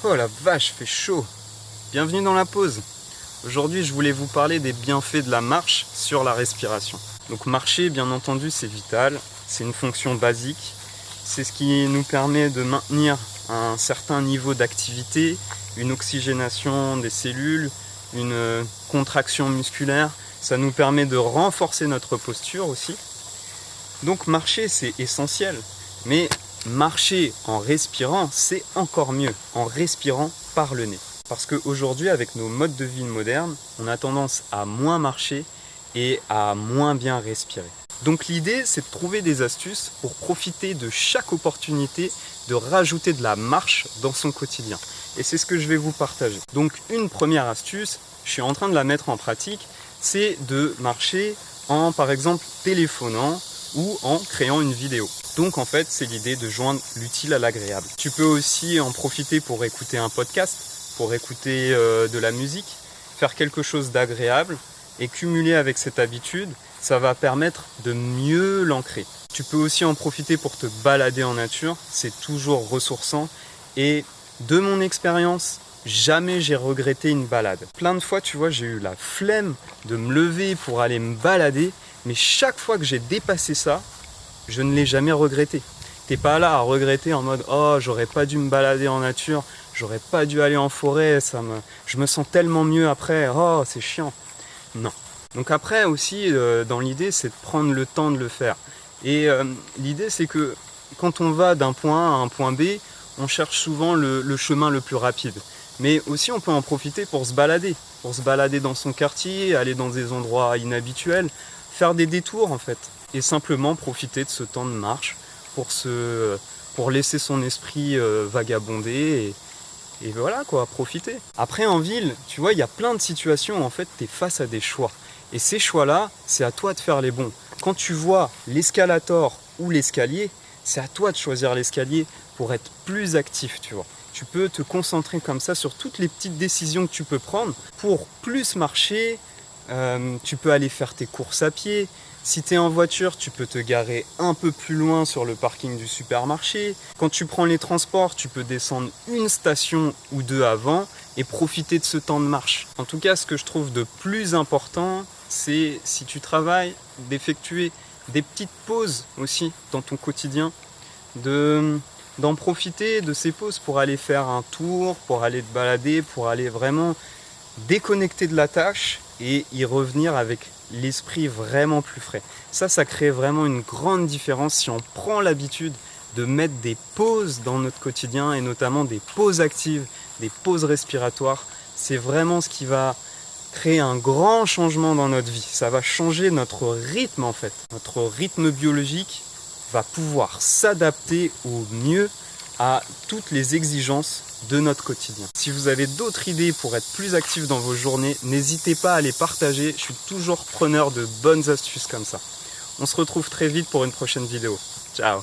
Oh la vache, fait chaud. Bienvenue dans la pause. Aujourd'hui, je voulais vous parler des bienfaits de la marche sur la respiration. Donc marcher, bien entendu, c'est vital. C'est une fonction basique. C'est ce qui nous permet de maintenir un certain niveau d'activité, une oxygénation des cellules, une contraction musculaire. Ça nous permet de renforcer notre posture aussi. Donc marcher, c'est essentiel. Mais marcher en respirant, c'est encore mieux, en respirant par le nez. Parce qu'aujourd'hui, avec nos modes de vie modernes, on a tendance à moins marcher et à moins bien respirer. Donc l'idée, c'est de trouver des astuces pour profiter de chaque opportunité de rajouter de la marche dans son quotidien. Et c'est ce que je vais vous partager. Donc une première astuce, je suis en train de la mettre en pratique, c'est de marcher en, par exemple, téléphonant ou en créant une vidéo. Donc en fait, c'est l'idée de joindre l'utile à l'agréable. Tu peux aussi en profiter pour écouter un podcast, pour écouter de la musique, faire quelque chose d'agréable et cumuler avec cette habitude, ça va permettre de mieux l'ancrer. Tu peux aussi en profiter pour te balader en nature, c'est toujours ressourçant et de mon expérience, jamais j'ai regretté une balade. Plein de fois, tu vois, j'ai eu la flemme de me lever pour aller me balader, mais chaque fois que j'ai dépassé ça, je ne l'ai jamais regretté. T'es pas là à regretter en mode « Oh, j'aurais pas dû me balader en nature, j'aurais pas dû aller en forêt, je me sens tellement mieux après, oh, c'est chiant. » Non. Donc après aussi, dans l'idée, c'est de prendre le temps de le faire. Et l'idée, c'est que quand on va d'un point A à un point B, on cherche souvent le chemin le plus rapide. Mais aussi, on peut en profiter pour se balader dans son quartier, aller dans des endroits inhabituels, faire des détours en fait, et simplement profiter de ce temps de marche pour laisser son esprit vagabonder et voilà quoi, profiter. Après en ville, tu vois, il y a plein de situations où en fait tu es face à des choix. Et ces choix-là, c'est à toi de faire les bons. Quand tu vois l'escalator ou l'escalier, c'est à toi de choisir l'escalier pour être plus actif, tu vois. Tu peux te concentrer comme ça sur toutes les petites décisions que tu peux prendre pour plus marcher. Tu peux aller faire tes courses à pied. Si tu es en voiture, tu peux te garer un peu plus loin sur le parking du supermarché. Quand tu prends les transports, tu peux descendre une station ou deux avant et profiter de ce temps de marche. En tout cas, ce que je trouve de plus important, c'est si tu travailles, d'effectuer des petites pauses aussi dans ton quotidien, d'en profiter de ces pauses pour aller faire un tour, pour aller te balader, pour aller vraiment déconnecter de la tâche et y revenir avec l'esprit vraiment plus frais. Ça crée vraiment une grande différence si on prend l'habitude de mettre des pauses dans notre quotidien et notamment des pauses actives, des pauses respiratoires. C'est vraiment ce qui va créer un grand changement dans notre vie. Ça va changer notre rythme en fait. Notre rythme biologique va pouvoir s'adapter au mieux à toutes les exigences de notre quotidien. Si vous avez d'autres idées pour être plus actif dans vos journées, n'hésitez pas à les partager. Je suis toujours preneur de bonnes astuces comme ça. On se retrouve très vite pour une prochaine vidéo. Ciao!